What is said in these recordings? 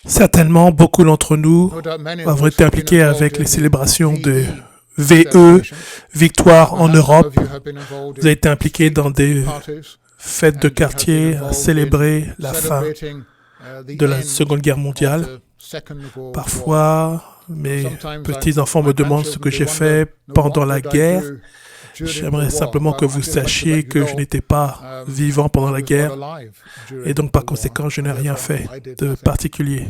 Certainement, beaucoup d'entre nous avons été impliqués avec les célébrations de VE, Victoire en Europe. Vous avez été impliqués dans des fêtes de quartier à célébrer la fin de la Seconde Guerre mondiale. Parfois, mes petits-enfants me demandent ce que j'ai fait pendant la guerre. J'aimerais simplement que vous sachiez que je n'étais pas vivant pendant la guerre et donc par conséquent je n'ai rien fait de particulier.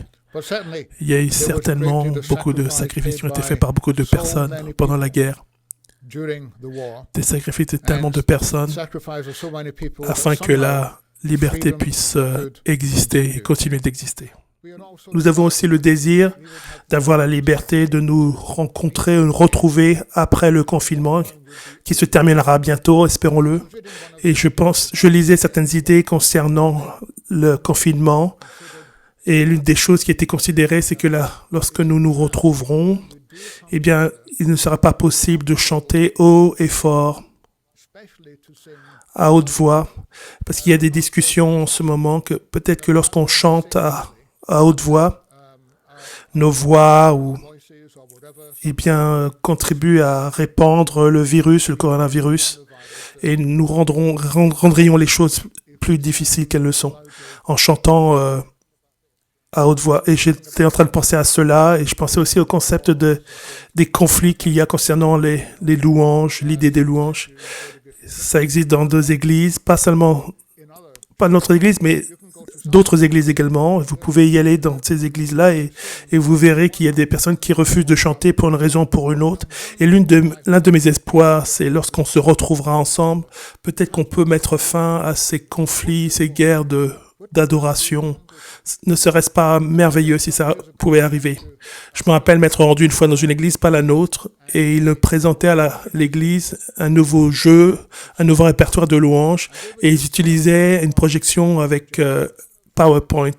Il y a eu certainement beaucoup de sacrifices qui ont été faits par beaucoup de personnes pendant la guerre. Des sacrifices de tellement de personnes afin que la liberté puisse exister et continuer d'exister. Nous avons aussi le désir d'avoir la liberté de nous rencontrer, nous retrouver après le confinement qui se terminera bientôt, espérons-le. Et je lisais certaines idées concernant le confinement. Et l'une des choses qui était considérée, c'est que lorsque nous nous retrouverons, eh bien, il ne sera pas possible de chanter haut et fort, à haute voix, parce qu'il y a des discussions en ce moment que peut-être que lorsqu'on chante à haute voix, nos voix eh bien, contribuent à répandre le coronavirus, et nous rendrions les choses plus difficiles qu'elles le sont en chantant à haute voix. Et j'étais en train de penser à cela, et je pensais aussi au concept des conflits qu'il y a concernant les louanges, l'idée des louanges. Ça existe dans deux églises, pas notre église, mais d'autres églises également. Vous pouvez y aller dans ces églises-là et vous verrez qu'il y a des personnes qui refusent de chanter pour une raison ou pour une autre. Et l'un de mes espoirs, c'est lorsqu'on se retrouvera ensemble, peut-être qu'on peut mettre fin à ces conflits, ces guerres d'adoration. Ne serait-ce pas merveilleux si ça pouvait arriver? Je me rappelle m'être rendu une fois dans une église, pas la nôtre, et ils présentaient à l'église un nouveau jeu, un nouveau répertoire de louanges, et ils utilisaient une projection avec PowerPoint.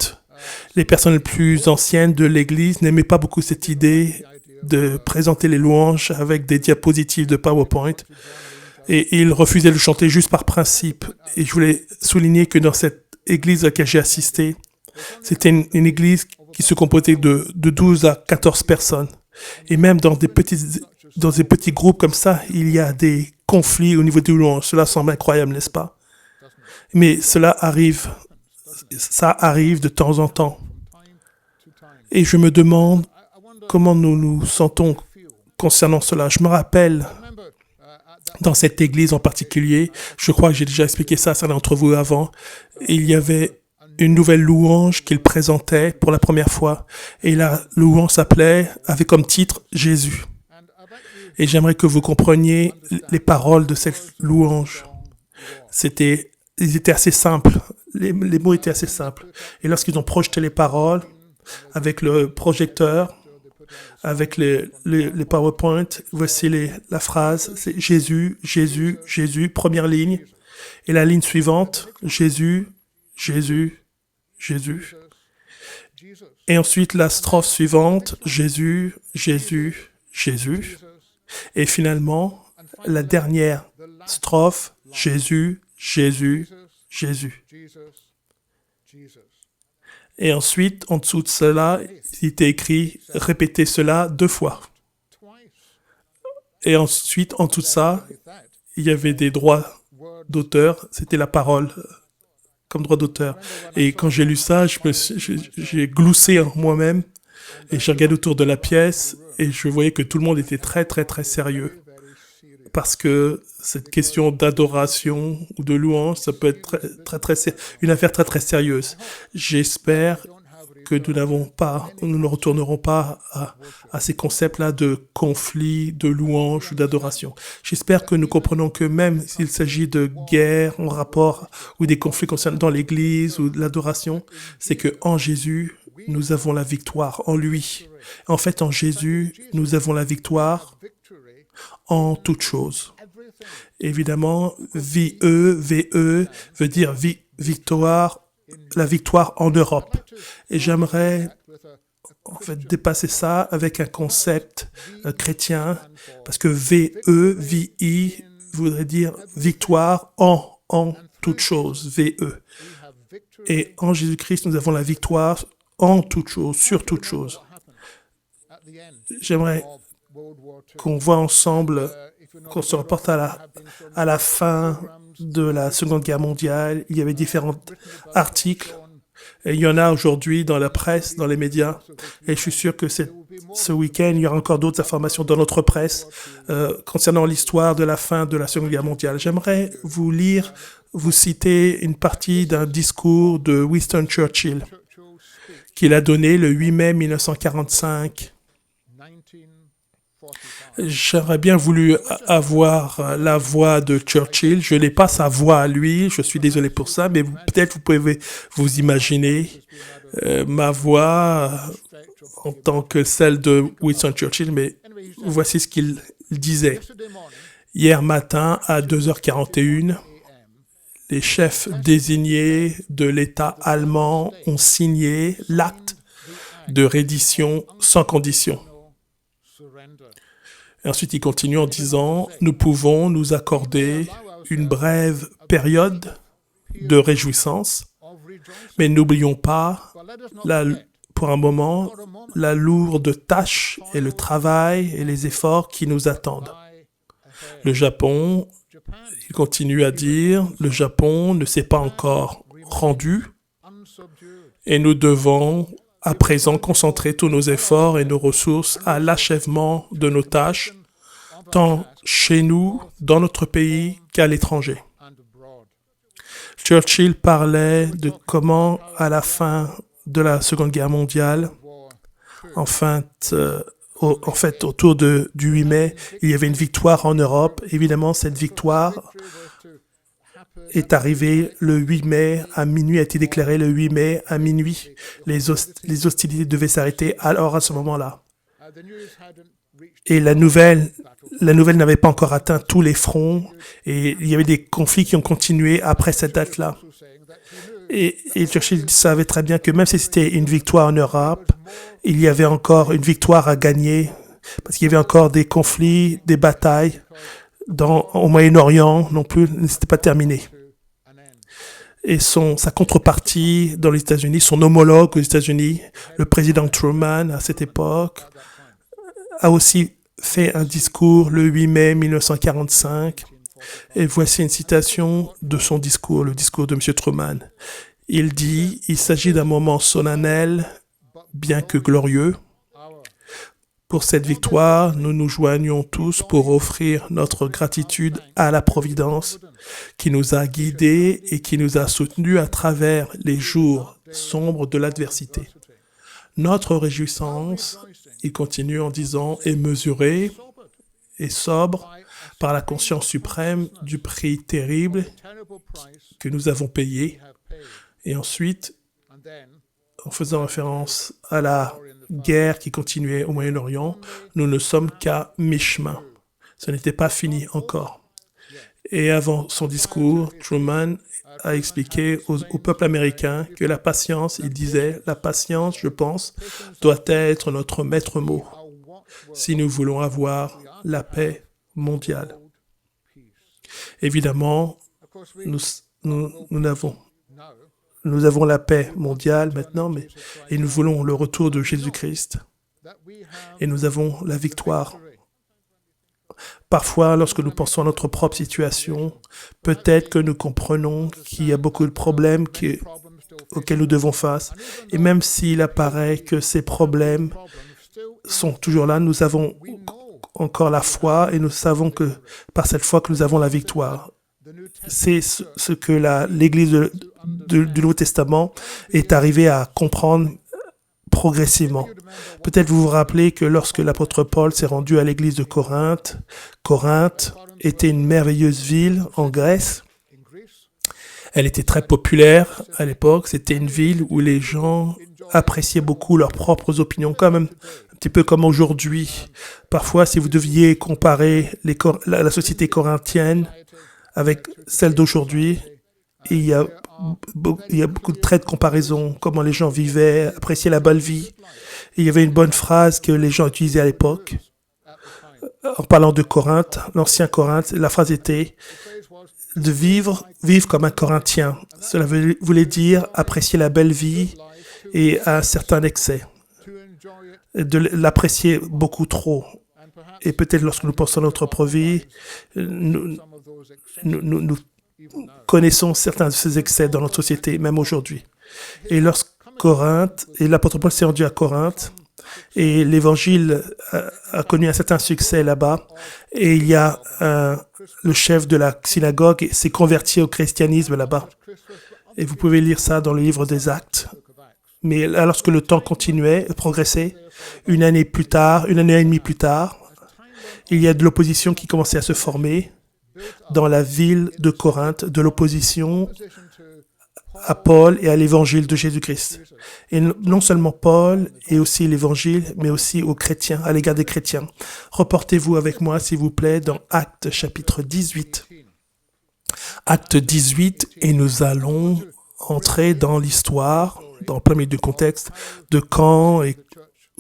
Les personnes les plus anciennes de l'église n'aimaient pas beaucoup cette idée de présenter les louanges avec des diapositives de PowerPoint, et ils refusaient de chanter juste par principe. Et je voulais souligner que dans cette église à laquelle j'ai assisté, c'était une église qui se composait de 12 à 14 personnes. Et même dans des petits groupes comme ça, il y a des conflits au niveau des louanges. Cela semble incroyable, n'est-ce pas? Mais ça arrive de temps en temps. Et je me demande comment nous nous sentons concernant cela. Je me rappelle, dans cette église en particulier, je crois que j'ai déjà expliqué ça à certains d'entre vous avant, il y avait une nouvelle louange qu'il présentait pour la première fois. Et la louange avait comme titre Jésus. Et j'aimerais que vous compreniez les paroles de cette louange. Ils étaient assez simples. Les mots étaient assez simples. Et lorsqu'ils ont projeté les paroles avec le projecteur, avec les PowerPoint, voici la phrase, c'est Jésus, Jésus, Jésus, première ligne. Et la ligne suivante, Jésus, Jésus, Jésus. Et ensuite, la strophe suivante, Jésus, Jésus, Jésus. Et finalement, la dernière strophe, Jésus, Jésus, Jésus. Et ensuite, en dessous de cela, il était écrit « Répétez cela 2 fois ». Et ensuite, en dessous de ça, il y avait des droits d'auteur, c'était la parole comme droit d'auteur. Et quand j'ai lu ça, j'ai gloussé en moi-même et j'ai regardé autour de la pièce et je voyais que tout le monde était très, très, très sérieux. Parce que cette question d'adoration ou de louange, ça peut être une affaire très, très sérieuse. J'espère que nous ne retournerons pas à ces concepts-là de conflit, de louange ou d'adoration. J'espère que nous comprenons que même s'il s'agit de guerre en rapport ou des conflits concernant dans l'Église ou de l'adoration, c'est que en Jésus, nous avons la victoire, en lui. En fait, en Jésus, nous avons la victoire en toutes choses. Évidemment, VE veut dire victoire, la victoire en Europe. Et j'aimerais en fait dépasser ça avec un concept chrétien, parce que VI voudrait dire victoire en toute chose, VE. Et en Jésus-Christ, nous avons la victoire en toute chose, sur toute chose. J'aimerais qu'on voit ensemble, qu'on se reporte à la fin de la Seconde Guerre mondiale. Il y avait différents articles. Et il y en a aujourd'hui dans la presse, dans les médias. Et je suis sûr que ce week-end, il y aura encore d'autres informations dans notre presse concernant l'histoire de la fin de la Seconde Guerre mondiale. J'aimerais vous citer une partie d'un discours de Winston Churchill qu'il a donné le 8 mai 1945. J'aurais bien voulu avoir la voix de Churchill. Je n'ai pas sa voix à lui, je suis désolé pour ça, mais peut-être vous pouvez vous imaginer ma voix en tant que celle de Winston Churchill, mais voici ce qu'il disait. Hier matin, à 2h41, les chefs désignés de l'État allemand ont signé l'acte de reddition sans condition. Et ensuite, il continue en disant « Nous pouvons nous accorder une brève période de réjouissance, mais n'oublions pas, pour un moment, la lourde tâche et le travail et les efforts qui nous attendent. Le Japon, il continue à dire, le Japon ne s'est pas encore rendu et nous devons à présent concentrer tous nos efforts et nos ressources à l'achèvement de nos tâches, tant chez nous, dans notre pays, qu'à l'étranger. » Churchill parlait de comment, à la fin de la Seconde Guerre mondiale, en fait, autour du 8 mai, il y avait une victoire en Europe. Évidemment, cette victoire est arrivée le 8 mai à minuit, a été déclarée le 8 mai à minuit. Les hostilités devaient s'arrêter alors à ce moment-là. Et la nouvelle n'avait pas encore atteint tous les fronts et il y avait des conflits qui ont continué après cette date-là. Et Churchill savait très bien que même si c'était une victoire en Europe, il y avait encore une victoire à gagner parce qu'il y avait encore des conflits, des batailles au Moyen-Orient non plus, c'était pas terminé. Et sa contrepartie dans les États-Unis, son homologue aux États-Unis, le président Truman à cette époque, a aussi fait un discours le 8 mai 1945. Et voici une citation de son discours, le discours de M. Truman. Il dit « Il s'agit d'un moment solennel, bien que glorieux. Pour cette victoire, nous nous joignons tous pour offrir notre gratitude à la Providence qui nous a guidés et qui nous a soutenus à travers les jours sombres de l'adversité. Notre réjouissance, il continue en disant, est mesurée et sobre par la conscience suprême du prix terrible que nous avons payé. » Et ensuite, en faisant référence à la guerre qui continuait au Moyen-Orient, nous ne sommes qu'à mi-chemin. Ce n'était pas fini encore. Et avant son discours, Truman a expliqué au peuple américain que la patience, il disait, la patience, je pense, doit être notre maître mot si nous voulons avoir la paix mondiale. Évidemment, nous avons la paix mondiale maintenant, et nous voulons le retour de Jésus-Christ. Et nous avons la victoire. Parfois, lorsque nous pensons à notre propre situation, peut-être que nous comprenons qu'il y a beaucoup de problèmes auxquels nous devons face. Et même s'il apparaît que ces problèmes sont toujours là, nous avons encore la foi et nous savons que par cette foi que nous avons la victoire. C'est ce que l'Église du Nouveau Testament est arrivée à comprendre progressivement. Peut-être vous vous rappelez que lorsque l'apôtre Paul s'est rendu à l'église de Corinthe, Corinthe était une merveilleuse ville en Grèce. Elle était très populaire à l'époque. C'était une ville où les gens appréciaient beaucoup leurs propres opinions, quand même un petit peu comme aujourd'hui. Parfois, si vous deviez comparer la société corinthienne avec celle d'aujourd'hui, il y a beaucoup de traits de comparaison, comment les gens vivaient, appréciaient la belle vie. Et il y avait une bonne phrase que les gens utilisaient à l'époque. En parlant de Corinthe, l'ancien Corinthe, la phrase était de vivre comme un Corinthien. Cela voulait dire apprécier la belle vie et à un certain excès, de l'apprécier beaucoup trop. Et peut-être lorsque nous pensons à notre propre vie, nous connaissons certains de ces excès dans notre société, même aujourd'hui. Et lorsque Corinthe, et l'apôtre Paul s'est rendu à Corinthe, et l'évangile a connu un certain succès là-bas, et il y a le chef de la synagogue s'est converti au christianisme là-bas. Et vous pouvez lire ça dans le livre des Actes. Mais lorsque le temps continuait, progressait, une année et demie plus tard, il y a de l'opposition qui commençait à se former dans la ville de Corinthe, de l'opposition à Paul et à l'évangile de Jésus-Christ. Et non seulement Paul et aussi l'évangile, mais aussi aux chrétiens, à l'égard des chrétiens. Reportez-vous avec moi, s'il vous plaît, dans Actes chapitre 18. Acte 18, et nous allons entrer dans l'histoire, dans le premier du contexte, de quand et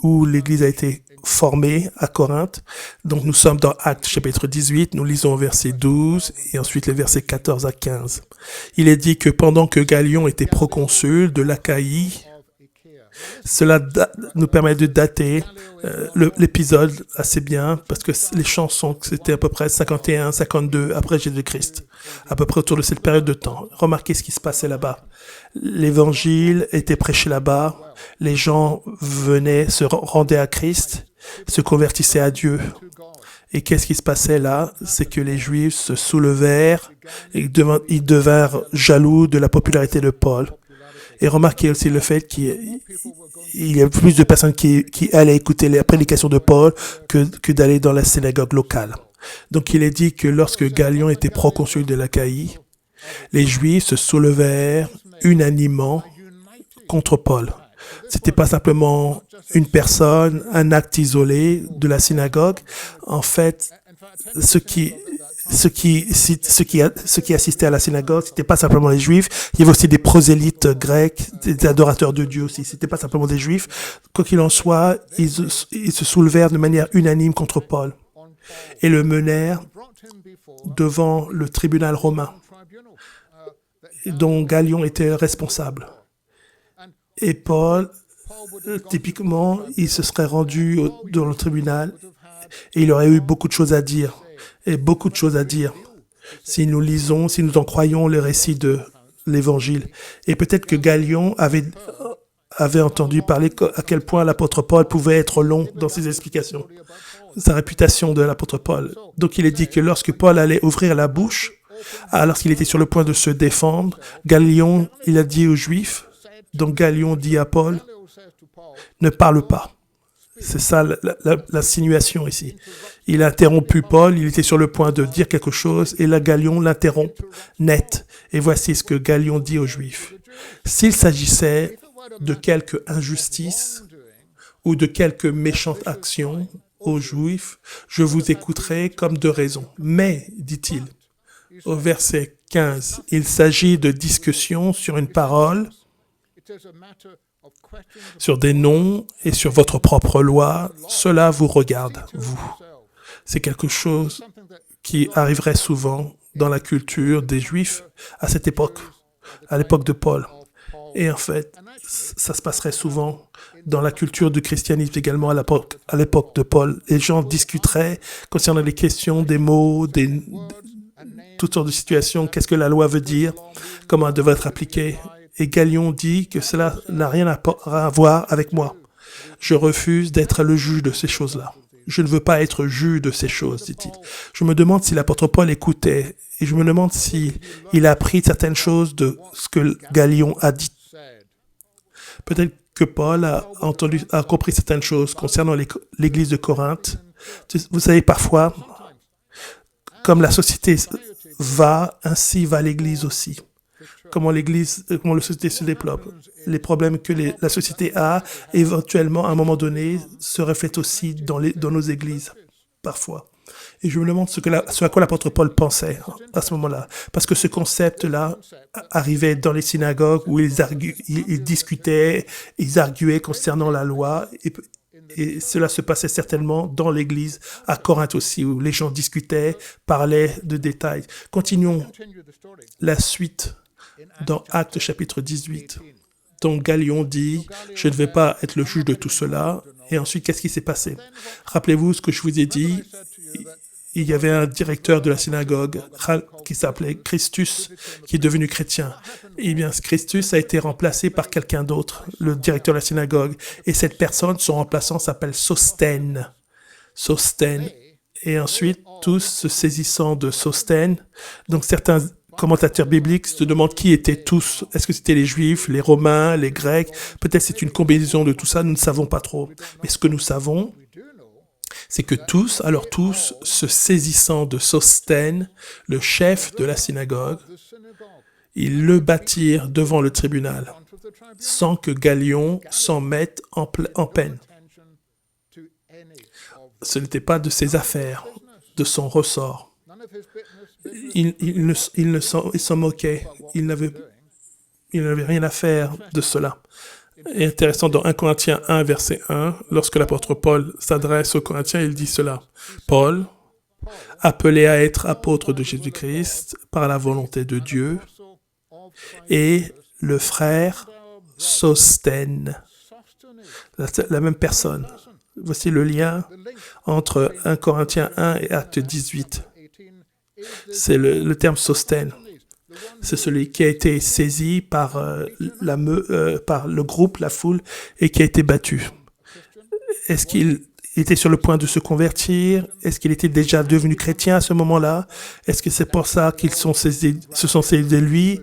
où l'Église a été formée à Corinthe. Donc nous sommes dans Actes chapitre 18, nous lisons au verset 12 et ensuite les versets 14 à 15. Il est dit que pendant que Galion était proconsul de l'Achaïe, cela nous permet de dater l'épisode assez bien, parce que les chansons, c'était à peu près 51, 52 après Jésus-Christ, à peu près autour de cette période de temps. Remarquez ce qui se passait là-bas. L'évangile était prêché là-bas, les gens venaient, se rendaient à Christ, se convertissaient à Dieu. Et qu'est-ce qui se passait là? C'est que les Juifs se soulevèrent et ils devinrent jaloux de la popularité de Paul. Et remarquez aussi le fait qu'il y a plus de personnes qui allaient écouter les prédications de Paul que d'aller dans la synagogue locale. Donc il est dit que lorsque Galion était proconsul de l'Achaïe, les Juifs se soulevèrent unanimement contre Paul. C'était pas simplement une personne, un acte isolé de la synagogue. En fait, ceux qui assistaient à la synagogue, c'était pas simplement les Juifs. Il y avait aussi des prosélytes grecs, des adorateurs de Dieu aussi. C'était pas simplement des Juifs. Quoi qu'il en soit, ils se soulevèrent de manière unanime contre Paul et le menèrent devant le tribunal romain, dont Galion était responsable. Et Paul, typiquement, il se serait rendu dans le tribunal et il aurait eu beaucoup de choses à dire. Et beaucoup de choses à dire si nous lisons, si nous en croyons le récit de l'Évangile. Et peut-être que Galion avait entendu parler à quel point l'apôtre Paul pouvait être long dans ses explications, sa réputation de l'apôtre Paul. Donc il est dit que lorsque Paul allait ouvrir la bouche, alors qu'il était sur le point de se défendre, Galion, il a dit aux Juifs, donc Galion dit à Paul, ne parle pas. C'est ça l'insinuation ici. Il a interrompu Paul, il était sur le point de dire quelque chose, et là Galion l'interrompt net. Et voici ce que Galion dit aux Juifs. S'il s'agissait de quelque injustice ou de quelque méchante action aux Juifs, je vous écouterai comme de raison. Mais, dit-il, au verset 15, il s'agit de discussion sur une parole, sur des noms et sur votre propre loi. Cela vous regarde, vous. C'est quelque chose qui arriverait souvent dans la culture des Juifs à cette époque, à l'époque de Paul. Et en fait, ça se passerait souvent dans la culture du christianisme également à l'époque de Paul. Les gens discuteraient concernant les questions, des mots, toutes sortes de situations. Qu'est-ce que la loi veut dire? Comment elle devrait être appliquée? Et Galion dit que cela n'a rien à voir avec moi. Je refuse d'être le juge de ces choses-là. Je ne veux pas être juge de ces choses, dit-il. Je me demande si l'apôtre Paul écoutait et je me demande s'il a appris certaines choses de ce que Galion a dit. Peut-être que Paul a compris certaines choses concernant l'église de Corinthe. Vous savez, parfois, comme la société va, ainsi va l'église aussi. Comment la société se développe. Les problèmes que la société a, éventuellement, à un moment donné, se reflètent aussi dans nos églises, parfois. Et je me demande ce à quoi l'apôtre Paul pensait à ce moment-là. Parce que ce concept-là arrivait dans les synagogues où ils discutaient, ils arguaient concernant la loi. Et cela se passait certainement dans l'église à Corinthe aussi, où les gens discutaient, parlaient de détails. Continuons la suite dans Actes chapitre 18. Donc Galion dit, je ne vais pas être le juge de tout cela. Et ensuite, qu'est-ce qui s'est passé? Rappelez-vous ce que je vous ai dit. Il y avait un directeur de la synagogue qui s'appelait Christus, qui est devenu chrétien. Eh bien, ce Christus a été remplacé par quelqu'un d'autre, le directeur de la synagogue. Et cette personne, son remplaçant, s'appelle Sosthène. Sosthène. Et ensuite, tous se saisissant de Sosthène. Donc, certains commentateurs bibliques se demandent qui étaient tous. Est-ce que c'était les Juifs, les Romains, les Grecs? Peut-être c'est une combinaison de tout ça, nous ne savons pas trop. Mais ce que nous savons, c'est que tous, se saisissant de Sosthène, le chef de la synagogue, ils le battirent devant le tribunal, sans que Galion s'en mette en peine. Ce n'était pas de ses affaires, de son ressort. Il s'en moquait. Il n'avait rien à faire de cela. Et intéressant, dans 1 Corinthiens 1, verset 1, lorsque l'apôtre Paul s'adresse aux Corinthiens, il dit cela. Paul, appelé à être apôtre de Jésus-Christ par la volonté de Dieu, et le frère Sosthène, la même personne. Voici le lien entre 1 Corinthiens 1 et Acte 18. C'est le terme Sosthène. C'est celui qui a été saisi par, par le groupe, la foule, et qui a été battu. Est-ce qu'il était sur le point de se convertir? Est-ce qu'il était déjà devenu chrétien à ce moment-là? Est-ce que c'est pour ça qu'ils se sont saisis de lui?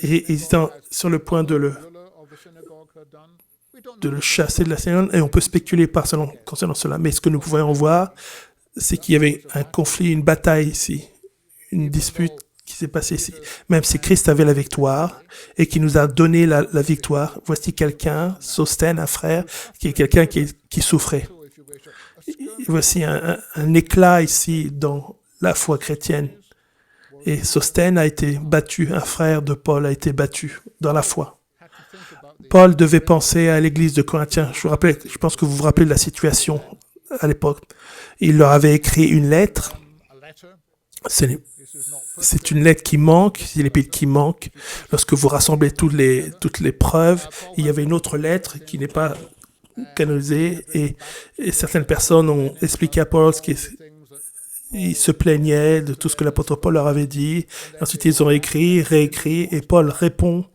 Et ils étaient sur le point de le chasser de la synagogue, et on peut spéculer concernant cela. Mais ce que nous pouvons en voir, c'est qu'il y avait un conflit, une bataille ici, une dispute qui s'est passée ici. Même si Christ avait la victoire et qui nous a donné la victoire, voici quelqu'un, Sosthène, un frère, qui est quelqu'un qui souffrait. Voici un éclat ici dans la foi chrétienne. Et Sosthène a été battu, un frère de Paul a été battu dans la foi. Paul devait penser à l'église de Corinthiens. Je pense que vous vous rappelez de la situation à l'époque. Il leur avait écrit une lettre. C'est une lettre qui manque, c'est l'épître qui manque. Lorsque vous rassemblez toutes les preuves, il y avait une autre lettre qui n'est pas canonisée et certaines personnes ont expliqué à Paul ils se plaignaient de tout ce que l'apôtre Paul leur avait dit. Ensuite, ils ont écrit, réécrit, et Paul répond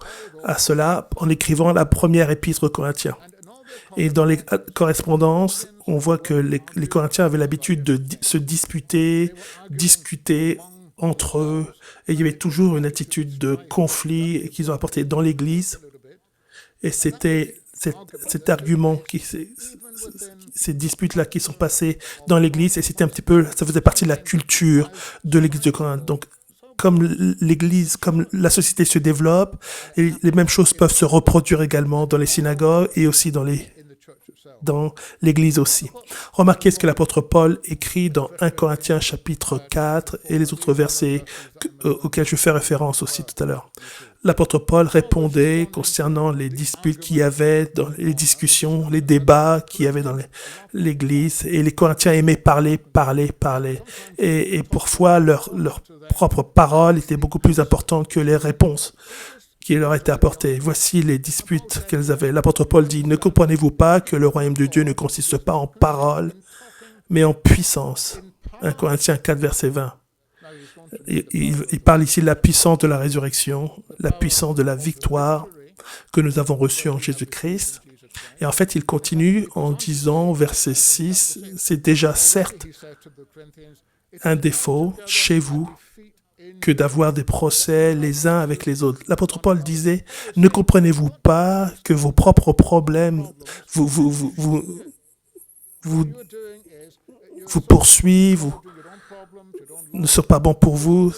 à cela en écrivant la première épître aux Corinthiens. Et dans les correspondances, on voit que les Corinthiens avaient l'habitude de se discuter entre eux. Et il y avait toujours une attitude de conflit qu'ils ont apporté dans l'Église. Et c'était cet argument, ces disputes-là qui sont passées dans l'Église, et c'était un petit peu, ça faisait partie de la culture de l'Église de Corinthe. Donc, comme l'Église, comme la société se développe, et les mêmes choses peuvent se reproduire également dans les synagogues et aussi dans l'Église aussi. Remarquez ce que l'apôtre Paul écrit dans 1 Corinthiens chapitre 4 et les autres versets auxquels je fais référence aussi tout à l'heure. L'apôtre Paul répondait concernant les disputes qu'il y avait dans les discussions, les débats qu'il y avait dans l'Église. Et les Corinthiens aimaient parler. Et parfois, leur propre parole était beaucoup plus importante que les réponses qui leur étaient apportées. Voici les disputes qu'elles avaient. L'apôtre Paul dit, « Ne comprenez-vous pas que le royaume de Dieu ne consiste pas en parole, mais en puissance ?» 1 Corinthiens 4, verset 20. Il parle ici de la puissance de la résurrection, la puissance de la victoire que nous avons reçue en Jésus-Christ. Et en fait, il continue en disant, verset 6, « C'est déjà certes un défaut chez vous que d'avoir des procès les uns avec les autres. » L'apôtre Paul disait, « Ne comprenez-vous pas que vos propres problèmes vous poursuivent, ne sont pas bons pour vous,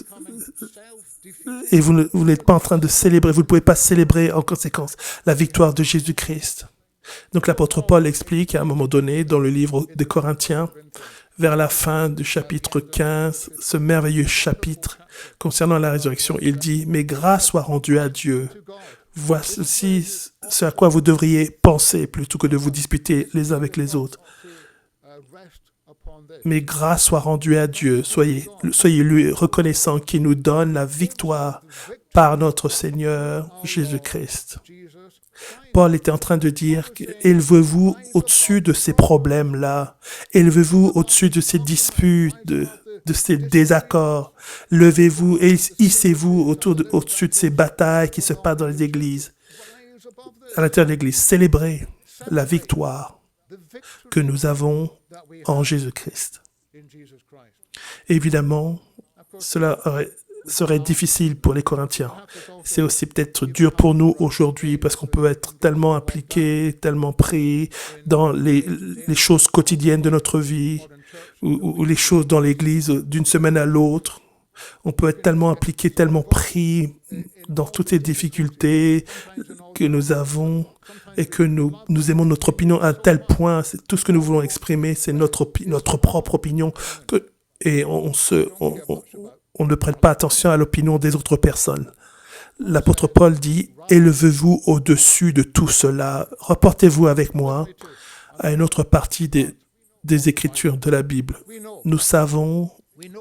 et vous n'êtes pas en train de célébrer, vous ne pouvez pas célébrer en conséquence la victoire de Jésus-Christ. » Donc l'apôtre Paul explique à un moment donné dans le livre des Corinthiens, vers la fin du chapitre 15, ce merveilleux chapitre concernant la résurrection, il dit « Mais grâce soit rendue à Dieu. Voici ce à quoi vous devriez penser plutôt que de vous disputer les uns avec les autres. Mais grâce soit rendue à Dieu. Soyez lui reconnaissant qui nous donne la victoire par notre Seigneur Jésus-Christ. Paul était en train de dire, élevez-vous au-dessus de ces problèmes-là. Élevez-vous au-dessus de ces disputes, de ces désaccords. Levez-vous et hissez-vous au-dessus de ces batailles qui se passent dans les églises. À l'intérieur de l'église, célébrez la victoire que nous avons en Jésus-Christ. Évidemment, cela serait difficile pour les Corinthiens. C'est aussi peut-être dur pour nous aujourd'hui parce qu'on peut être tellement impliqué, tellement pris dans les choses quotidiennes de notre vie ou les choses dans l'Église d'une semaine à l'autre. On peut être tellement impliqué, tellement pris dans toutes les difficultés que nous avons et que nous aimons notre opinion à un tel point. C'est tout ce que nous voulons exprimer, c'est notre propre opinion. Et on ne prête pas attention à l'opinion des autres personnes. L'apôtre Paul dit, élevez-vous au-dessus de tout cela. Reportez-vous avec moi à une autre partie des Écritures de la Bible. Nous savons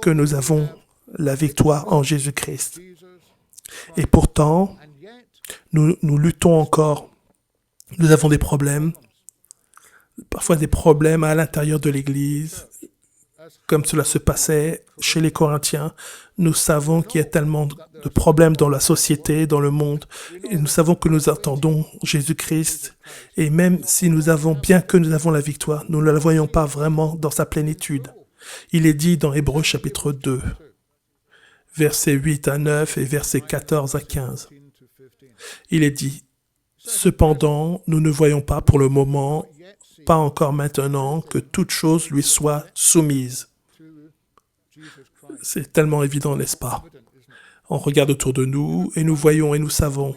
que nous avons la victoire en Jésus-Christ. Et pourtant, nous luttons encore. Nous avons des problèmes, parfois des problèmes à l'intérieur de l'Église, comme cela se passait chez les Corinthiens. Nous savons qu'il y a tellement de problèmes dans la société, dans le monde, et nous savons que nous attendons Jésus-Christ. Et même si bien que nous avons la victoire, nous ne la voyons pas vraiment dans sa plénitude. Il est dit dans Hébreux chapitre 2, versets 8 à 9 et versets 14 à 15. Il est dit, « Cependant, nous ne voyons pas pour le moment, pas encore maintenant, que toute chose lui soit soumise. » C'est tellement évident, n'est-ce pas? On regarde autour de nous et nous voyons et nous savons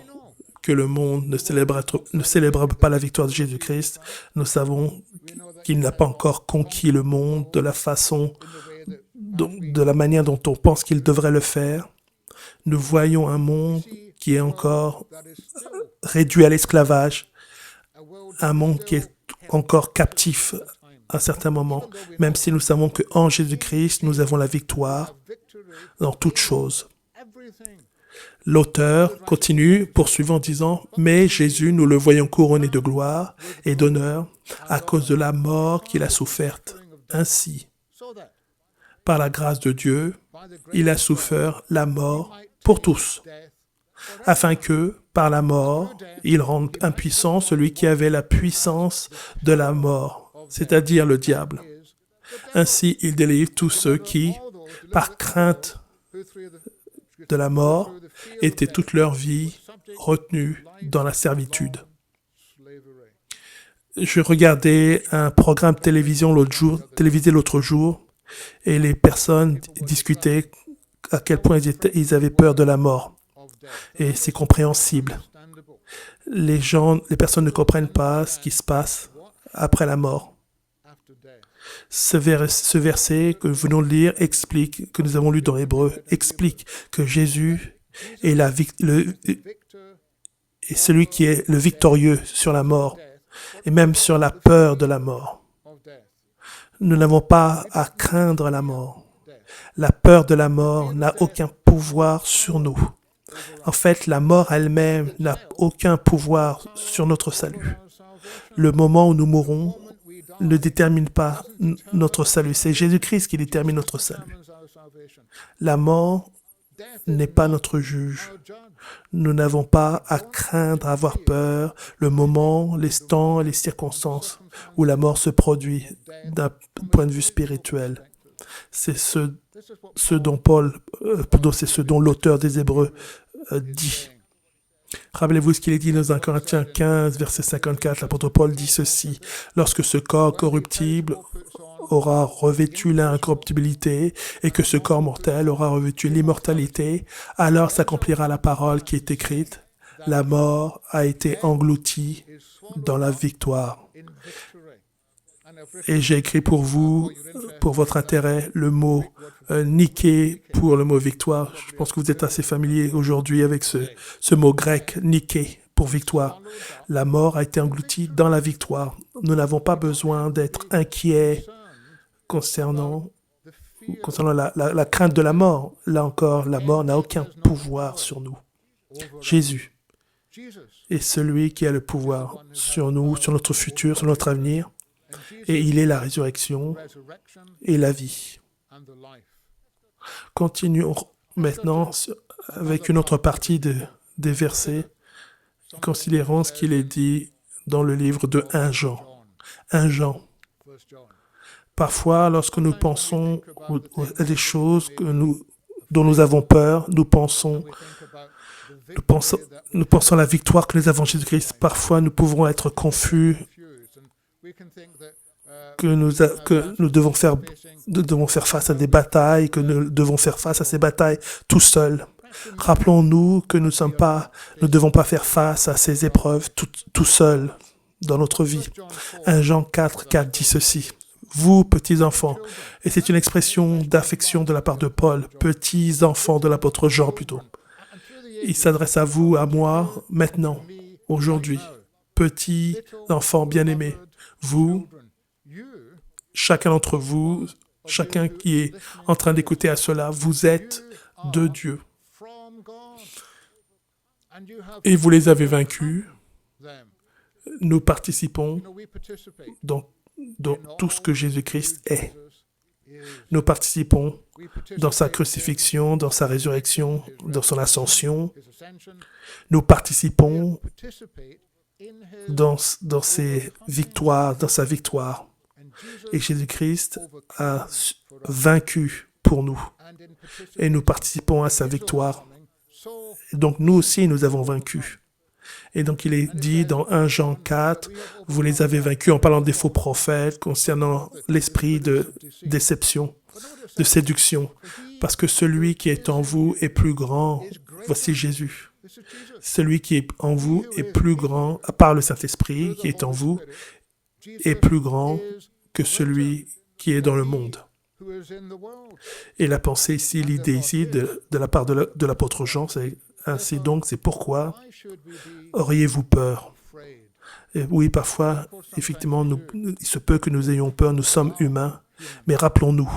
que le monde ne célèbre pas la victoire de Jésus-Christ. Nous savons qu'il n'a pas encore conquis le monde de la manière dont on pense qu'il devrait le faire. Nous voyons un monde qui est encore réduit à l'esclavage, un monde qui est encore captif à un certain moment, même si nous savons qu'en Jésus-Christ, nous avons la victoire dans toutes choses. L'auteur continue, poursuivant en disant, « Mais Jésus, nous le voyons couronné de gloire et d'honneur à cause de la mort qu'il a soufferte. Ainsi, par la grâce de Dieu, il a souffert la mort pour tous, afin que, par la mort, il rende impuissant celui qui avait la puissance de la mort, c'est-à-dire le diable. Ainsi, il délivre tous ceux qui, par crainte de la mort, étaient toute leur vie retenus dans la servitude. » Je regardais un programme télévisé l'autre jour, et les personnes discutaient à quel point ils avaient peur de la mort. Et c'est compréhensible. Les personnes ne comprennent pas ce qui se passe après la mort. Ce verset que nous venons de lire explique, que nous avons lu dans Hébreux, explique que Jésus est celui qui est le victorieux sur la mort et même sur la peur de la mort. Nous n'avons pas à craindre la mort. La peur de la mort n'a aucun pouvoir sur nous. En fait, la mort elle-même n'a aucun pouvoir sur notre salut. Le moment où nous mourrons ne détermine pas notre salut. C'est Jésus-Christ qui détermine notre salut. La mort n'est pas notre juge. Nous n'avons pas à craindre, à avoir peur, le moment, les temps et les circonstances où la mort se produit d'un point de vue spirituel. C'est ce dont l'auteur des Hébreux dit. Rappelez-vous ce qu'il est dit dans 1 Corinthiens 15, verset 54. L'apôtre Paul dit ceci. « Lorsque ce corps corruptible aura revêtu l'incorruptibilité et que ce corps mortel aura revêtu l'immortalité, alors s'accomplira la parole qui est écrite. La mort a été engloutie dans la victoire. » Et j'ai écrit pour vous, pour votre intérêt, le mot niké pour le mot victoire. Je pense que vous êtes assez familier aujourd'hui avec ce mot grec, niké, pour victoire. La mort a été engloutie dans la victoire. Nous n'avons pas besoin d'être inquiets concernant la crainte de la mort. Là encore, la mort n'a aucun pouvoir sur nous. Jésus est celui qui a le pouvoir sur nous, sur notre futur, sur notre avenir. Et il est la résurrection et la vie. Continuons maintenant avec une autre partie des versets. Considérons ce qu'il est dit dans le livre de 1 Jean. 1 Jean. Parfois, lorsque nous pensons à des choses dont nous avons peur, nous pensons à la victoire que nous avons en Jésus-Christ. Parfois, nous pouvons être confus que nous devons faire face à des batailles, que nous devons faire face à ces batailles tout seuls. Rappelons-nous que nous ne devons pas faire face à ces épreuves tout seuls dans notre vie. 1 Jean 4 dit ceci. Vous, petits enfants, et c'est une expression d'affection de la part de Paul, petits enfants de l'apôtre Jean plutôt. Il s'adresse à vous, à moi, maintenant, aujourd'hui. Petits enfants bien-aimés, vous, chacun d'entre vous, chacun qui est en train d'écouter à cela, vous êtes de Dieu. Et vous les avez vaincus. Nous participons dans tout ce que Jésus-Christ est. Nous participons dans sa crucifixion, dans sa résurrection, dans son ascension. Nous participons dans ses victoires, dans sa victoire. Et Jésus-Christ a vaincu pour nous. Et nous participons à sa victoire. Donc nous aussi, nous avons vaincu. Et donc il est dit dans 1 Jean 4, vous les avez vaincus en parlant des faux prophètes, concernant l'esprit de déception, de séduction. Parce que celui qui est en vous est plus grand. Voici Jésus. Celui qui est en vous est plus grand, à part le Saint-Esprit qui est en vous, est plus grand que celui qui est dans le monde. Et la pensée ici, l'idée ici, de la part de l'apôtre Jean, c'est ainsi donc, c'est pourquoi auriez-vous peur? Et oui, parfois, effectivement, il se peut que nous ayons peur, nous sommes humains, mais rappelons-nous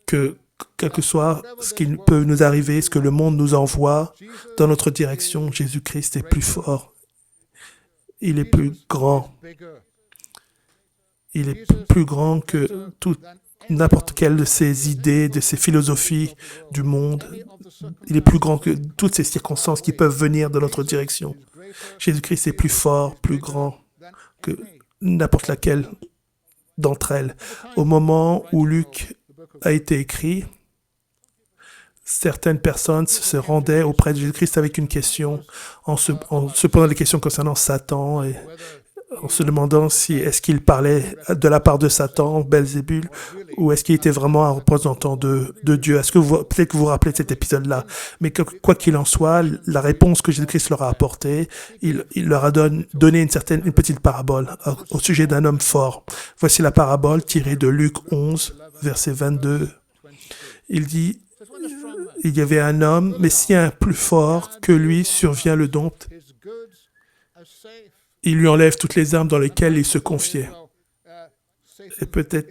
que quel que soit ce qui peut nous arriver, ce que le monde nous envoie dans notre direction, Jésus-Christ est plus fort. Il est plus grand. Il est plus grand que n'importe quelle de ces idées, de ces philosophies du monde. Il est plus grand que toutes ces circonstances qui peuvent venir dans notre direction. Jésus-Christ est plus fort, plus grand que n'importe laquelle d'entre elles. Au moment où Luc a été écrit, certaines personnes se rendaient auprès de Jésus-Christ avec une question, en se posant des questions concernant Satan et en se demandant si est-ce qu'il parlait de la part de Satan, Belzébul, ou est-ce qu'il était vraiment un représentant de Dieu. Est-ce que peut-être que vous vous rappelez de cet épisode-là, mais quoi qu'il en soit, la réponse que Jésus-Christ leur a apportée, il leur a donné une petite parabole au sujet d'un homme fort. Voici la parabole tirée de Luc 11, verset 22. Il dit, il y avait un homme, mais si un plus fort que lui survient le dompte, il lui enlève toutes les armes dans lesquelles il se confiait. Et peut-être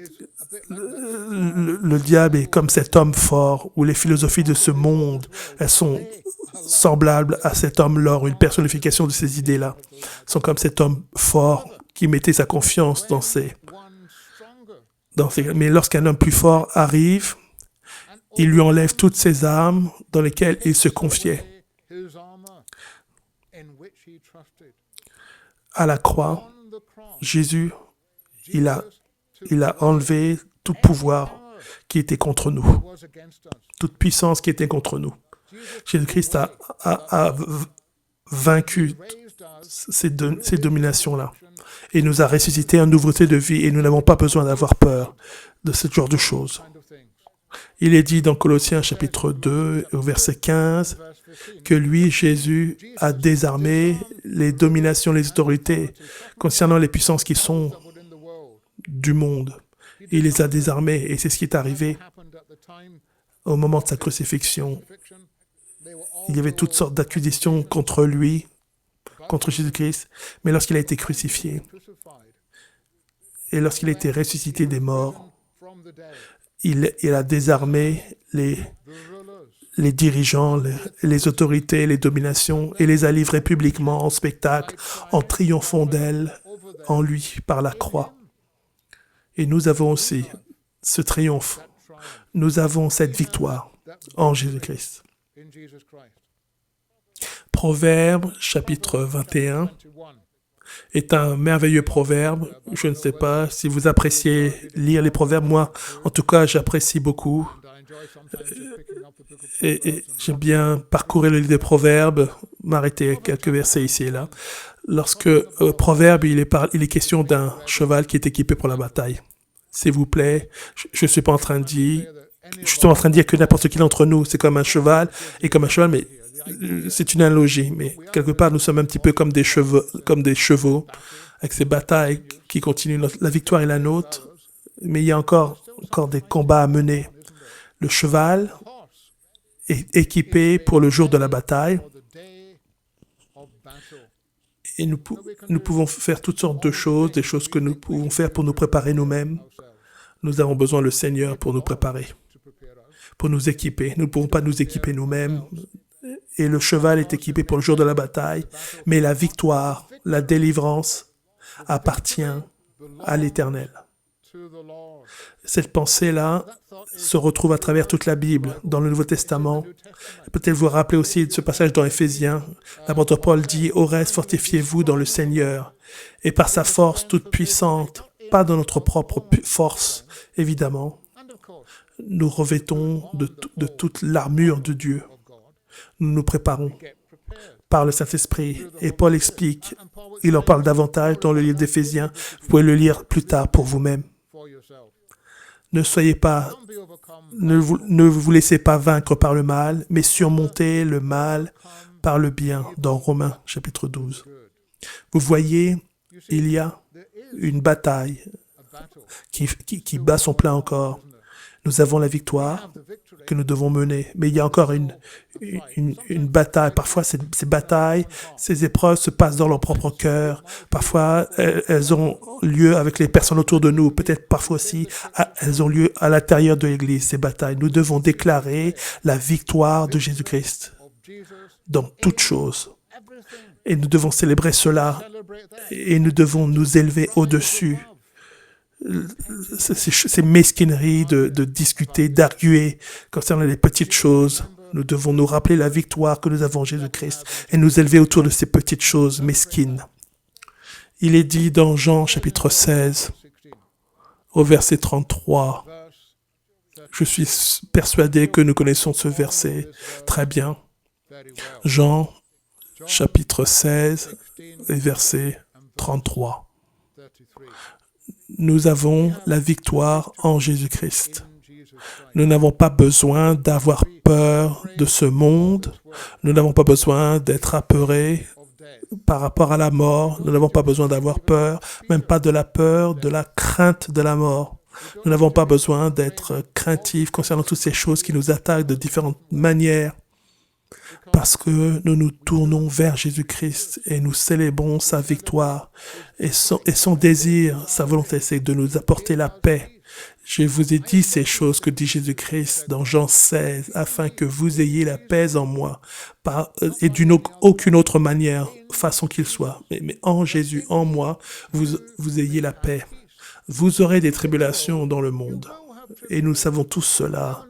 le diable est comme cet homme fort, où les philosophies de ce monde, elles sont semblables à cet homme-là, une personnification de ces idées-là. Sont comme cet homme fort qui mettait sa confiance dans ses... Mais lorsqu'un homme plus fort arrive, il lui enlève toutes ses armes dans lesquelles il se confiait. À la croix, Jésus, il a enlevé tout pouvoir qui était contre nous, toute puissance qui était contre nous. Jésus-Christ a vaincu ces dominations-là et nous a ressuscité en nouveauté de vie et nous n'avons pas besoin d'avoir peur de ce genre de choses. Il est dit dans Colossiens chapitre 2, au verset 15, que lui, Jésus, a désarmé les dominations, les autorités concernant les puissances qui sont du monde. Il les a désarmés et c'est ce qui est arrivé au moment de sa crucifixion. Il y avait toutes sortes d'accusations contre lui, contre Jésus-Christ, mais lorsqu'il a été crucifié, Et lorsqu'il a été ressuscité des morts, il a désarmé les dirigeants, les autorités, les dominations, et les a livrés publiquement en spectacle, en triomphant d'elles, en lui, par la croix. Et nous avons aussi ce triomphe. Nous avons cette victoire en Jésus-Christ. Proverbe, chapitre 21, est un merveilleux proverbe. Je ne sais pas si vous appréciez lire les proverbes. Moi, en tout cas, j'apprécie beaucoup. Et j'aime bien parcourir le livre des proverbes, m'arrêter à quelques versets ici et là. Lorsque proverbe, il est question d'un cheval qui est équipé pour la bataille. S'il vous plaît, je suis pas en train de dire, je suis en train de dire que n'importe qui d'entre nous, c'est comme un cheval, mais c'est une analogie. Mais quelque part, nous sommes un petit peu comme des chevaux, avec ces batailles qui continuent. La victoire est la nôtre, mais il y a encore des combats à mener. Le cheval est équipé pour le jour de la bataille. Et nous pouvons faire toutes sortes de choses, des choses que nous pouvons faire pour nous préparer nous-mêmes. Nous avons besoin du Seigneur pour nous préparer, pour nous équiper. Nous ne pouvons pas nous équiper nous-mêmes. Et le cheval est équipé pour le jour de la bataille. Mais la victoire, la délivrance appartient à l'Éternel. Cette pensée-là se retrouve à travers toute la Bible, dans le Nouveau Testament. Peut-être vous rappelez aussi de ce passage dans Éphésiens. L'apôtre Paul dit « Au reste, fortifiez-vous dans le Seigneur, et par sa force toute puissante, pas dans notre propre force, évidemment. Nous revêtons de toute l'armure de Dieu. Nous nous préparons par le Saint-Esprit. » Et Paul explique, il en parle davantage dans le livre d'Éphésiens. Vous pouvez le lire plus tard pour vous-même. Ne vous laissez pas vaincre par le mal, mais surmontez le mal par le bien, dans Romains, chapitre 12. Vous voyez, il y a une bataille qui bat son plein encore. Nous avons la victoire que nous devons mener, mais il y a encore une bataille. Parfois, ces batailles, ces épreuves se passent dans leur propre cœur. Parfois, elles ont lieu avec les personnes autour de nous. Peut-être parfois aussi, elles ont lieu à l'intérieur de l'Église, ces batailles. Nous devons déclarer la victoire de Jésus-Christ dans toutes choses. Et nous devons célébrer cela. Et nous devons nous élever au-dessus. Ces mesquineries de discuter, d'arguer concernant les petites choses. Nous devons nous rappeler la victoire que nous avons en Jésus-Christ et nous élever autour de ces petites choses mesquines. Il est dit dans Jean chapitre 16, au verset 33. Je suis persuadé que nous connaissons ce verset très bien. Jean chapitre 16, et verset 33. Nous avons la victoire en Jésus-Christ. Nous n'avons pas besoin d'avoir peur de ce monde. Nous n'avons pas besoin d'être apeurés par rapport à la mort. Nous n'avons pas besoin d'avoir peur, même pas de la peur, de la crainte de la mort. Nous n'avons pas besoin d'être craintifs concernant toutes ces choses qui nous attaquent de différentes manières. Parce que nous nous tournons vers Jésus-Christ et nous célébrons sa victoire. Et son désir, sa volonté, c'est de nous apporter la paix. Je vous ai dit ces choses que dit Jésus-Christ dans Jean 16, afin que vous ayez la paix en moi, et d'une aucune autre manière, façon qu'il soit. Mais en Jésus, en moi, vous ayez la paix. Vous aurez des tribulations dans le monde. Et nous savons tous cela.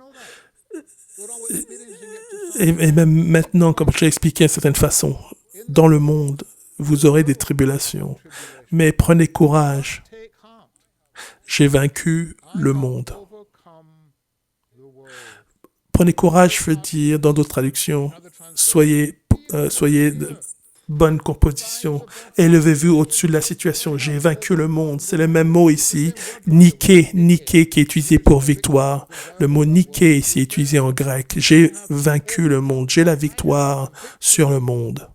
Et même maintenant, comme je l'ai expliqué d'une certaine façon, dans le monde, vous aurez des tribulations. Mais prenez courage. J'ai vaincu le monde. Prenez courage, je veux dire, dans d'autres traductions, soyez de bonne composition. Élevez-vous au-dessus de la situation. J'ai vaincu le monde. C'est le même mot ici. Niké, qui est utilisé pour victoire. Le mot niké ici est utilisé en grec. J'ai vaincu le monde. J'ai la victoire sur le monde.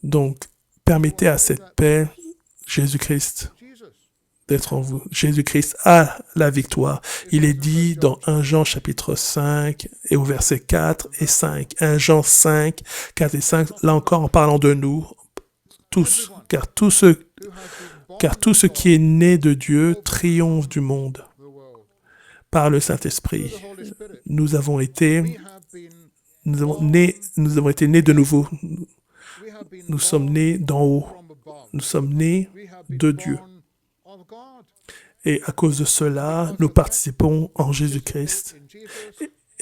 Donc, permettez à cette paix, Jésus-Christ, d'être en vous. Jésus-Christ a la victoire. Il est dit dans 1 Jean chapitre 5 et au verset 4 et 5. 1 Jean 5, 4 et 5, là encore en parlant de nous, tous, car tous ceux Car tout ce qui est né de Dieu triomphe du monde par le Saint-Esprit. Nous avons été nés de nouveau. Nous sommes nés d'en haut. Nous sommes nés de Dieu. Et à cause de cela, nous participons en Jésus-Christ.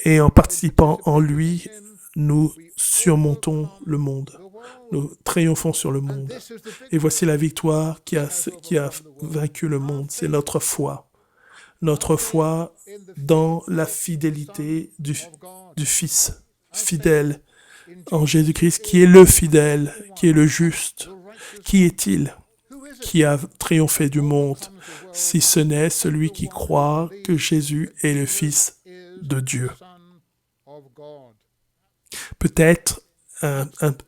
Et en participant en lui, nous surmontons le monde. Nous triomphons sur le monde. Et voici la victoire qui a vaincu le monde. C'est notre foi. Notre foi dans la fidélité du Fils fidèle en Jésus-Christ, qui est le fidèle, qui est le juste. Qui est-il qui a triomphé du monde, si ce n'est celui qui croit que Jésus est le Fils de Dieu? Peut-être un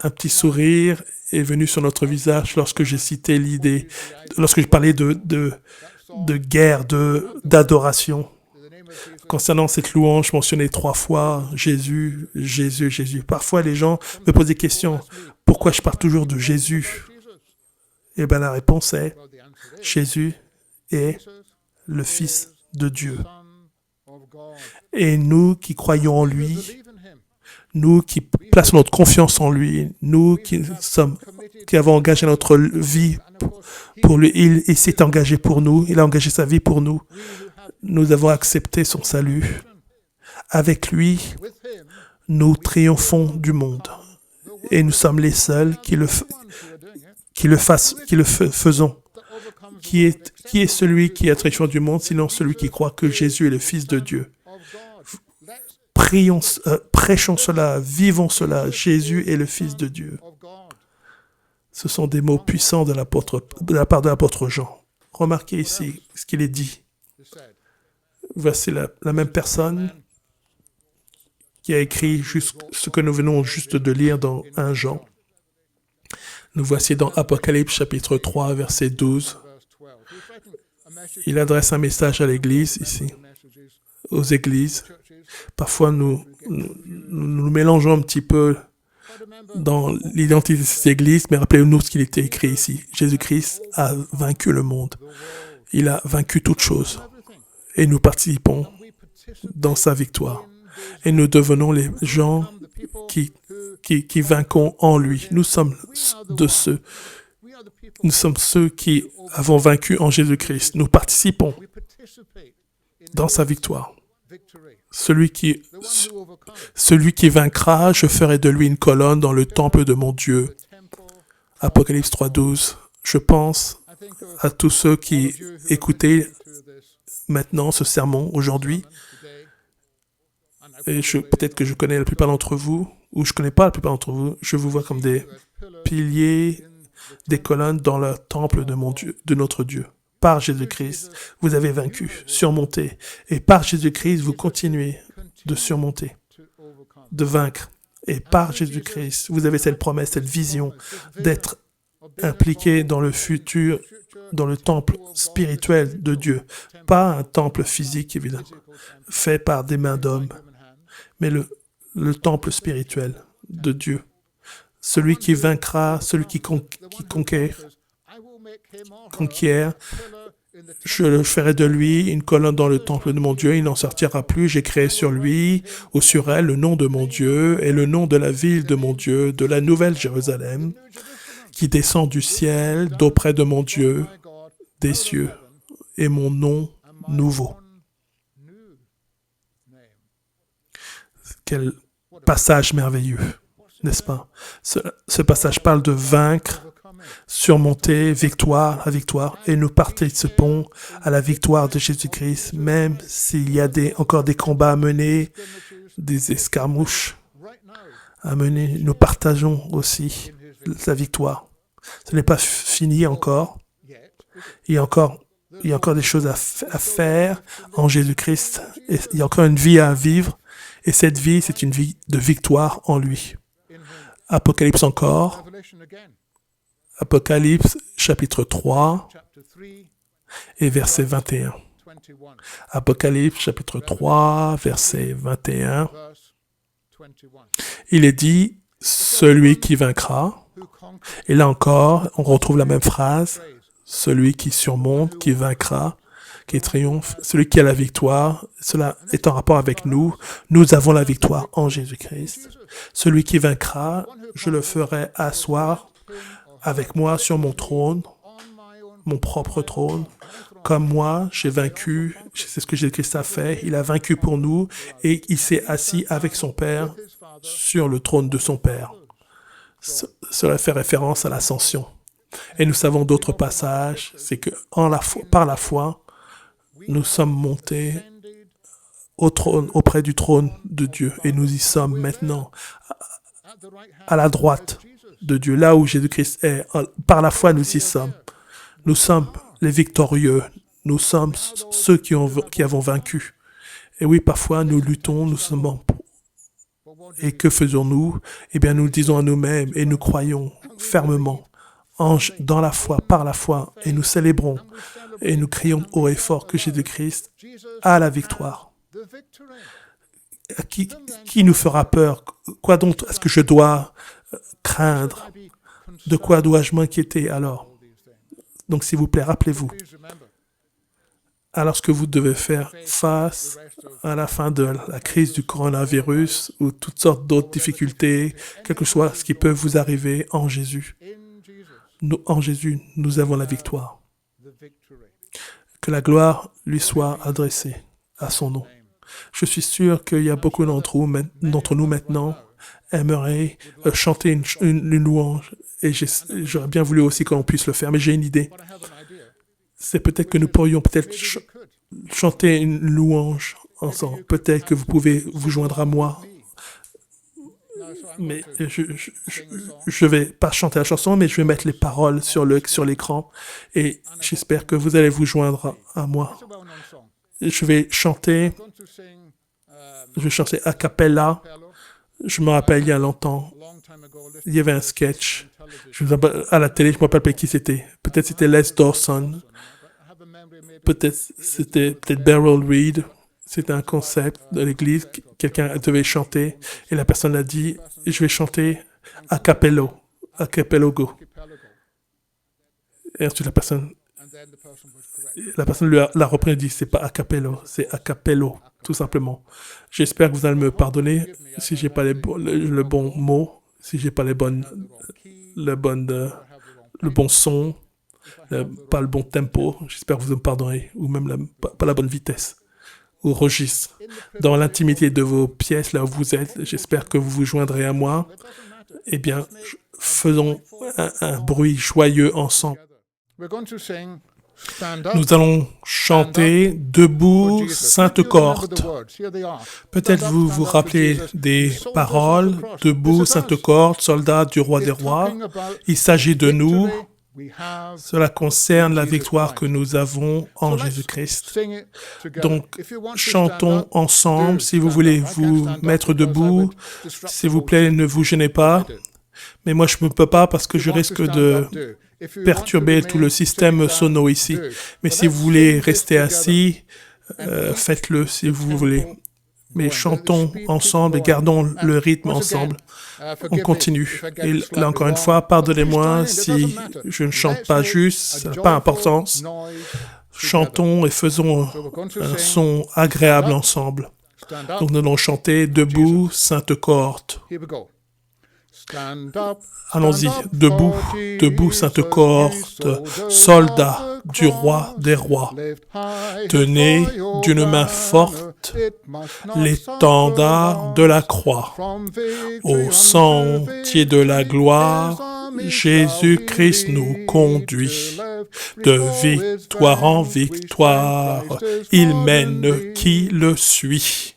petit sourire est venu sur notre visage lorsque j'ai cité l'idée, lorsque je parlais de guerre, d'adoration. Concernant cette louange mentionnée 3 fois, Jésus, Jésus, Jésus. Parfois, les gens me posent des questions. Pourquoi je parle toujours de Jésus? Eh bien, la réponse est Jésus est le Fils de Dieu. Et nous qui croyons en lui, nous qui plaçons notre confiance en lui, nous qui avons engagé notre vie pour lui, il s'est engagé pour nous, il a engagé sa vie pour nous. Nous avons accepté son salut. Avec lui, nous triomphons du monde. Et nous sommes les seuls qui le faisons. Qui est celui qui a triomphé du monde, sinon celui qui croit que Jésus est le Fils de Dieu? Prêchons cela, vivons cela. Jésus est le Fils de Dieu. Ce sont des mots puissants de la part de l'apôtre Jean. Remarquez ici ce qu'il est dit. Voici la même personne qui a écrit ce que nous venons juste de lire dans 1 Jean. Nous voici dans Apocalypse chapitre 3, verset 12. Il adresse un message à l'Église ici, aux églises. Parfois, nous mélangeons un petit peu dans l'identité de ces églises, mais rappelez-nous ce qu'il était écrit ici. Jésus-Christ a vaincu le monde. Il a vaincu toutes choses. Et nous participons dans sa victoire. Et nous devenons les gens qui vainquons en lui. Nous sommes ceux qui avons vaincu en Jésus-Christ. Nous participons dans sa victoire. Celui qui vaincra, je ferai de lui une colonne dans le temple de mon Dieu. Apocalypse 3.12. Je pense à tous ceux qui écoutaient maintenant ce sermon aujourd'hui. Et peut-être que je connais la plupart d'entre vous, ou je ne connais pas la plupart d'entre vous. Je vous vois comme des piliers, des colonnes dans le temple de mon Dieu, de notre Dieu. Par Jésus-Christ, vous avez vaincu, surmonté. Et par Jésus-Christ, vous continuez de surmonter, de vaincre. Et par Jésus-Christ, vous avez cette promesse, cette vision d'être impliqué dans le futur, dans le temple spirituel de Dieu. Pas un temple physique, évidemment, fait par des mains d'hommes, mais le temple spirituel de Dieu. Celui qui vaincra, celui qui conquiert, je ferai de lui une colonne dans le temple de mon Dieu, il n'en sortira plus, j'ai créé sur lui ou sur elle le nom de mon Dieu et le nom de la ville de mon Dieu, de la nouvelle Jérusalem, qui descend du ciel, d'auprès de mon Dieu, des cieux, et mon nom nouveau. Quel passage merveilleux, n'est-ce pas? Ce passage parle de vaincre, surmonter, victoire, la victoire, et nous participons à la victoire de Jésus-Christ, même s'il y a encore des combats à mener, des escarmouches à mener. Nous partageons aussi la victoire. Ce n'est pas fini encore. Il y a encore des choses à faire en Jésus-Christ. Et il y a encore une vie à vivre. Et cette vie, c'est une vie de victoire en lui. Apocalypse encore. Apocalypse chapitre 3 et verset 21. Apocalypse chapitre 3, verset 21. Il est dit, celui qui vaincra. Et là encore, on retrouve la même phrase, celui qui surmonte, qui vaincra, qui triomphe, celui qui a la victoire. Cela est en rapport avec nous. Nous avons la victoire en Jésus-Christ. Celui qui vaincra, je le ferai asseoir avec moi sur mon trône, mon propre trône. Comme moi, j'ai vaincu, c'est ce que Jésus-Christ a fait. Il a vaincu pour nous et il s'est assis avec son Père sur le trône de son Père. Cela fait référence à l'ascension. Et nous savons d'autres passages, c'est que par la foi, nous sommes montés au trône, auprès du trône de Dieu. Et nous y sommes maintenant, à la droite de Dieu, là où Jésus-Christ est. Par la foi, nous y sommes. Nous sommes les victorieux. Nous sommes ceux qui avons vaincu. Et oui, parfois, nous luttons, nous sommes. Et que faisons-nous? Eh bien, nous disons à nous-mêmes et nous croyons fermement dans la foi, par la foi, et nous célébrons et nous crions haut et fort que Jésus-Christ a la victoire. Qui nous fera peur? Quoi donc est-ce que je dois craindre? De quoi dois-je m'inquiéter alors? Donc, s'il vous plaît, rappelez-vous, alors ce que vous devez faire face à la fin de la crise du coronavirus ou toutes sortes d'autres difficultés, quel que soit ce qui peut vous arriver en Jésus. En Jésus, nous avons la victoire. Que la gloire lui soit adressée à son nom. Je suis sûr qu'il y a beaucoup d'entre nous maintenant aimeraient chanter une louange et j'aurais bien voulu aussi qu'on puisse le faire, mais j'ai une idée. C'est peut-être que nous pourrions chanter une louange ensemble. Peut-être que vous pouvez vous joindre à moi. Mais je vais pas chanter la chanson, mais je vais mettre les paroles sur l'écran et j'espère que vous allez vous joindre à moi. Je vais chanter a cappella. Je me rappelle il y a longtemps, il y avait un sketch à la télé, je ne me rappelle pas qui c'était. Peut-être c'était Les Dawson. Peut-être c'était Beryl Reed. C'était un concept de l'église. Quelqu'un devait chanter et la personne a dit, je vais chanter a cappellogo. Et ensuite la personne l'a repris et dit, c'est pas a cappello, c'est a cappello, tout simplement. J'espère que vous allez me pardonner si j'ai pas le bon mot, si j'ai pas le bon son, pas le bon tempo. J'espère que vous me pardonnerez, ou même pas la bonne vitesse ou registre. Dans l'intimité de vos pièces, là où vous êtes, j'espère que vous vous joindrez à moi. Eh bien, faisons un bruit joyeux ensemble. Nous allons chanter « Debout, Sainte Cohorte ». Peut-être vous vous rappelez des paroles « Debout, Sainte Cohorte, soldats du roi des rois ». Il s'agit de nous. Cela concerne la victoire que nous avons en Jésus-Christ. Donc, chantons ensemble. Si vous voulez vous mettre debout, s'il vous plaît, ne vous gênez pas. Mais moi, je ne peux pas parce que je risque de perturber tout le système sono ici. Mais si vous voulez rester assis, faites-le si vous voulez. Mais chantons ensemble et gardons le rythme ensemble. On continue. Et là, encore une fois, pardonnez-moi si je ne chante pas juste, ça n'a pas d'importance. Chantons et faisons un son agréable ensemble. Donc nous allons chanter « Debout, Sainte Cohorte ». Allons-y, debout, debout, Sainte Cohorte, soldats du roi des rois. Tenez d'une main forte l'étendard de la croix. Au sentier de la gloire, Jésus-Christ nous conduit. De victoire en victoire, il mène qui le suit.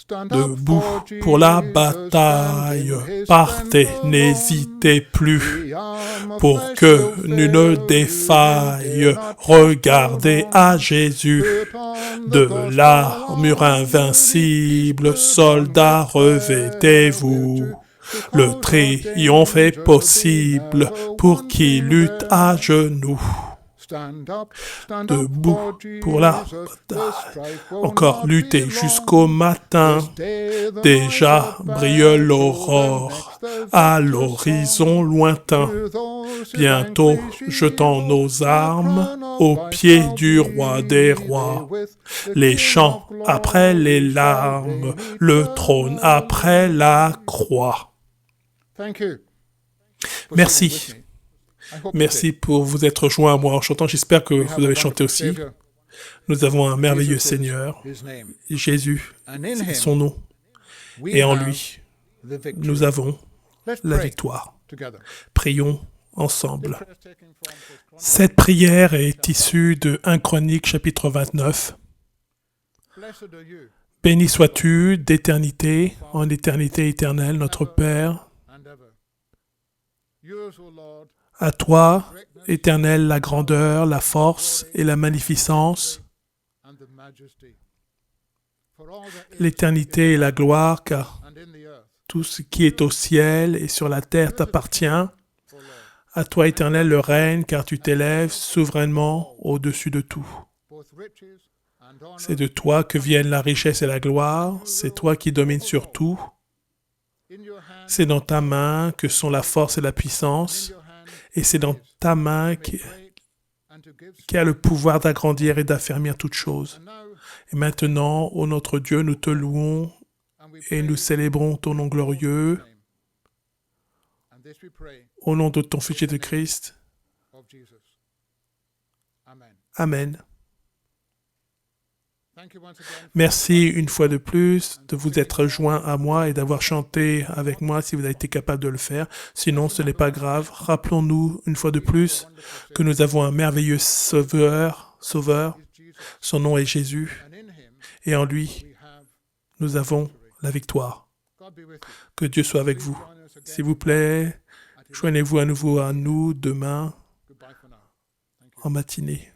Debout pour la bataille, partez, n'hésitez plus, pour que nul ne défaille, regardez à Jésus, de l'armure invincible, soldats, revêtez-vous, le triomphe est possible pour qui lutte à genoux. Debout pour la bataille. Encore lutter jusqu'au matin. Déjà brille l'aurore à l'horizon lointain. Bientôt jetons nos armes aux pieds du roi des rois. Les chants après les larmes, le trône après la croix. Merci. Merci pour vous être joints à moi en chantant. J'espère que vous avez chanté aussi. Nous avons un merveilleux Seigneur, Jésus, c'est son nom. Et en lui, nous avons la victoire. Prions ensemble. Cette prière est issue de 1 Chronique, chapitre 29. Béni sois-tu d'éternité en éternité éternelle, notre Père. À toi, Éternel, la grandeur, la force et la magnificence, l'éternité et la gloire, car tout ce qui est au ciel et sur la terre t'appartient. À toi, Éternel, le règne, car tu t'élèves souverainement au-dessus de tout. C'est de toi que viennent la richesse et la gloire, c'est toi qui domines sur tout. C'est dans ta main que sont la force et la puissance, et c'est dans ta main qui a le pouvoir d'agrandir et d'affermir toutes choses. Et maintenant, ô notre Dieu, nous te louons et nous célébrons ton nom glorieux. Au nom de ton Fils Jésus-Christ. Amen. Merci une fois de plus de vous être joints à moi et d'avoir chanté avec moi si vous avez été capable de le faire. Sinon, ce n'est pas grave. Rappelons-nous une fois de plus que nous avons un merveilleux sauveur. Son nom est Jésus. Et en lui, nous avons la victoire. Que Dieu soit avec vous. S'il vous plaît, joignez-vous à nouveau à nous demain en matinée.